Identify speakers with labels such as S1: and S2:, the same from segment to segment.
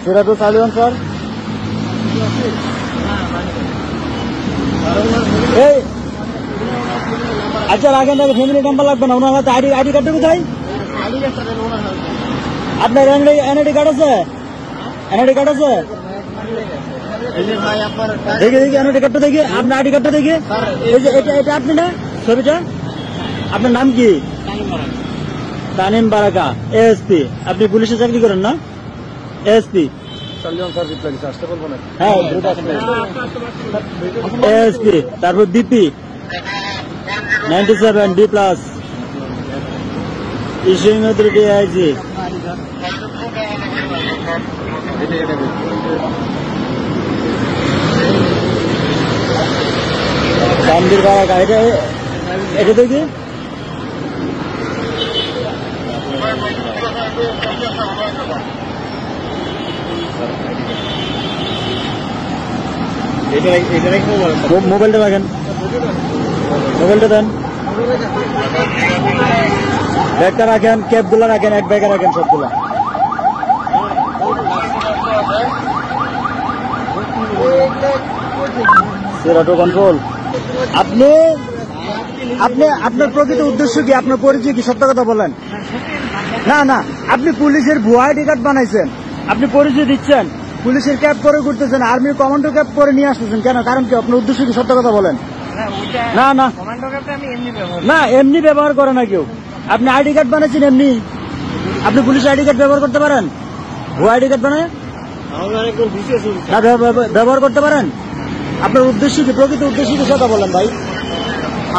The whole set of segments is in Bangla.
S1: সেটা তো চালিয়ে স্যার। এই আচ্ছা রাখেন, ফ্যামিলি নাম্বার লাগবে না, ওনার হাতে আইডি কার্ডটা কোথায়? আপনার এনআইডি কার্ড আছে? এনআইডি কার্ড আছে? দেখি এনআইডি কার্ডটা দেখি, আপনার আইডি কার্ডটা দেখি। এটা আপনি না ছবিটা? আপনার নাম কি? তানিম বারাকা, এএসপি। আপনি পুলিশে চাকরি করেন না? এএসপি। হ্যাঁ এএসপি, তারপর BP 97 D+, issuing authority IG. Tanvir Baraka, এটা দেখি। মোবাইলটা রাখেন, মোবাইলটা দেন, ব্যাগটা রাখেন, ক্যাবগুলো রাখেন, এক ব্যাগে রাখেন সবগুলো। Auto control. আপনি আপনার প্রকৃত উদ্দেশ্য কি? আপনার পরিচয় কি? সত্য কথা বলেন। না না, আপনি পুলিশের ভুয়া আইডি কার্ড বানাইছেন, আপনি পরিচয় দিচ্ছেন, পুলিশের ক্যাব করে ঘুরতেছেন, আর্মির কমান্ডো ক্যাব করে নিয়ে আসতেছেন কেন? কারণ কি? আপনার উদ্দেশ্য কি? সত্য কথা বলেন। না না না, এমনি ব্যবহার করে না কেউ। আপনি আইডি কার্ড বানাইছেন এমনি, আপনি পুলিশ আইডি কার্ড ব্যবহার করতে পারেন? ভুয়া আইডি কার্ড বানায় ব্যবহার করতে পারেন? আপনার উদ্দেশ্য কি? প্রকৃত উদ্দেশ্য কি? কথা বলেন ভাই।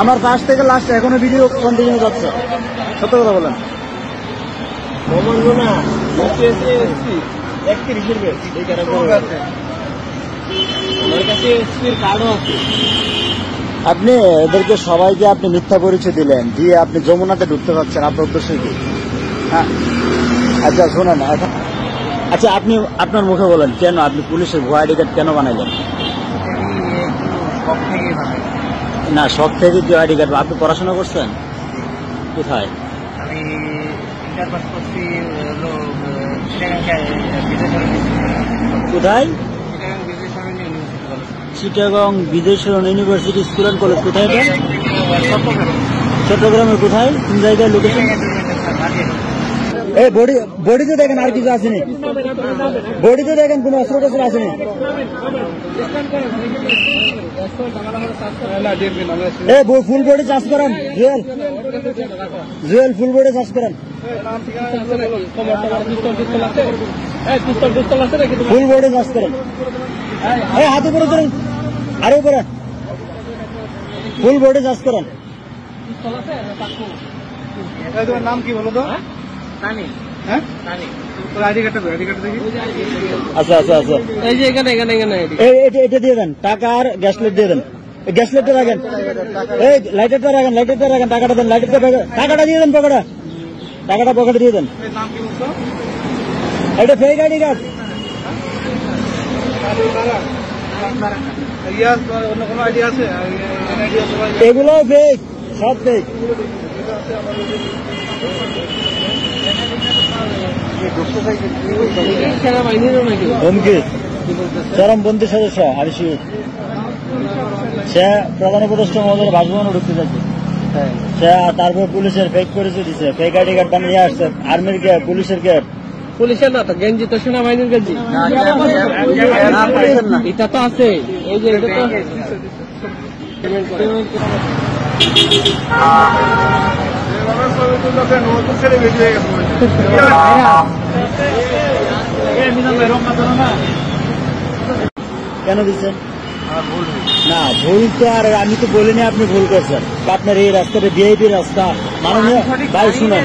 S1: আমার ফার্স্ট থেকে লাস্ট এখনো ভিডিও কন্টিনিউ যাচ্ছে, সত্য কথা বলেন। আপনি এদেরকে সবাইকে আপনি মিথ্যা পরিচয় দিলেন, দিয়ে আপনি যমুনাতে ঢুকতে পারছেন, আপনার উদ্দেশ্য কি? হ্যাঁ আচ্ছা শোনেন এখন, আচ্ছা আপনি আপনার মুখে বলেন কেন আপনি পুলিশের ভুয়া আইডি কার্ড কেন বানাইলেন? না শখ থেকে কি আইডি কার্ড? আপনি পড়াশোনা করছেন কোথায়? কোথায়? Chittagong Bijoysharan university school and college. কোথায় এটা? চট্টগ্রামের কোথায়? কোন জায়গায় লোকেশন? এই বডিতে দেখেন আর কিছু আসেনি, বডিতে দেখেন কোন অস্ত্র টস্ত্র আসেনি। ফুল বডি চার্জ করেন, জুয়েল ফুল বডি চার্জ করেন, ফুল বডি চার্জ করেন। হাতে উপরে ধরেন, আরে উপরে ফুল বডি চার্জ করেন। নাম কি বলো তো? আচ্ছা আচ্ছা আচ্ছা, এটা দিয়ে দেন, টাকা আর গ্যাস লাইট দিয়ে দেন। গ্যাস লাইটটা রাখেন, এই লাইটারটা রাখেন, লাইটারটা রাখেন, টাকাটা দেন, টাকাটা দিয়ে দেন, পকেটে টাকাটা পকেটে দিয়ে দেন। এটা ফেক আইডি কার্ড, এগুলো ফেক, সব ফেক। হুমকি চরমপন্থী সদস্য আরিশি, সে প্রধান উপদেষ্টা মহোদয়ের বাসভবনে ঢুকতে যাচ্ছে, সে তারপর পুলিশের ফেক পরিচয় দিচ্ছে, ফেক আইডি কার্ড বানিয়ে আসছে, আর্মির ক্যাব, পুলিশের ক্যাব। পুলিশের না তো, গেঞ্জি তো সেনাবাহিনীর গেঞ্জি, এটা তো আছে। এই যে এটা তো কেন দিচ্ছেন? না ভুল তো, আর আমি তো বলিনি আপনি ভুল করছেন। আপনার এই রাস্তাটা ভিআইপি রাস্তা, মাননীয় ভাই শুনেন,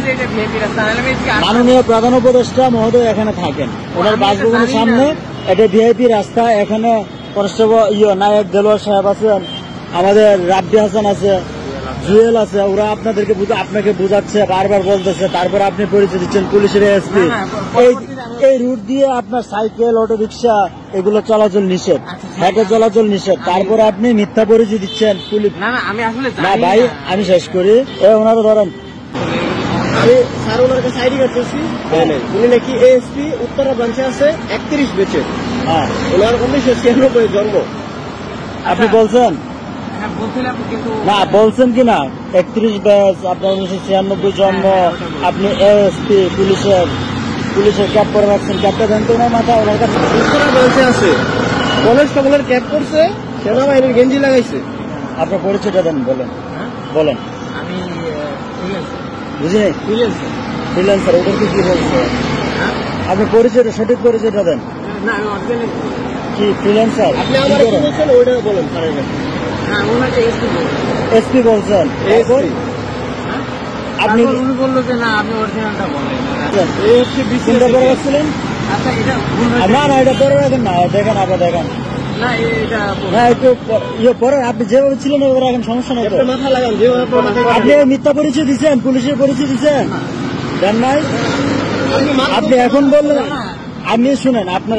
S1: মাননীয় প্রধান উপদেষ্টা মহোদয় এখানে থাকেন, ওনার বাসভবনের সামনে এটা ভিআইপি রাস্তা। এখানে কনস্টেবল নায়ক দেলোয়ার সাহেব আছেন, আমাদের রাব্বি হাসান আছে, জুয়েল আছে, ওরা আপনাকে বুঝাচ্ছে, বারবার বলতেছে, তারপর আপনি পরিচয় দিচ্ছেন পুলিশের এসপি। এই রুট দিয়ে আপনার সাইকেল, অটো রিক্সা এগুলো চলাচল নিষেধ, হেঁটে চলাচল নিষেধ, তারপরে আপনি মিথ্যা পরিচয় দিচ্ছেন পুলিশ। না ভাই আমি শেষ করি, ওনারা ধরেন
S2: আমি স্যার ওনার কাছে আইডি কার্ড করছি, উনি নাকি এএসপি উত্তরা ব্রাঞ্চে আছে 31 বেচে।
S1: হ্যাঁ,
S2: ওনার 1996 জন্ম।
S1: আপনি বলছেন
S3: হ্যাঁ বলছিলাম কিন্তু
S1: না, বলছেন কি না 31 ব্যাচ, আপনার 1996 জন্ম, আপনি এএসপি পুলিশের ক্যাপ পরে রাখছেন, ক্যাপটা দেন তো ওনার মাথা, ওনার কাছে।
S2: উত্তরা ব্রাঞ্চে আছে, কনস্টেবলের ক্যাপ করছে, সেনাবাহিনীর গেঞ্জি লাগাইছে।
S1: আপনার পরিচয়টা দেন, বলেন
S3: হ্যাঁ?
S1: বলেন।
S3: আমি
S1: বুঝি নাই, ফ্রিল্যান্সার, ওটার কি বলছে? আপনি পরিচয়টা, সঠিক পরিচয়টা দেন।
S3: না আমি অরিজিনাল
S1: কি ফ্রিল্যান্সার?
S2: আপনি আমার কি বলছেন ওইটা বলেন স্যারের কাছে।
S3: হ্যাঁ ওনাকে এসপি
S1: এসপি বলছেন?
S2: এএসপি
S1: আপনি
S3: উনি বললো যে না আপনি অরিজিনালটা বলেন।
S2: এএসপি বিসি
S1: চিন্তা করে রাখছিলেন?
S3: আচ্ছা এটা ভুল হয়েছে।
S1: না না, এটা পরে রাখেন না, দেখেন আবার দেখেন।
S3: না এটা
S1: না একটু পরে, আপনি যেভাবে ছিলেন ওভাবে রাখেন, সমস্যা নেই তো।
S2: একটা মাথা লাগান, যেভাবে আপনার মাথায়
S1: আপনি মিথ্যা পরিচয় দিচ্ছেন, পুলিশের পরিচয় দিচ্ছেন, দেন নাই?
S2: আপনি মাথা
S1: আপনি এখন বললেন, আপনি শুনেন, আপনার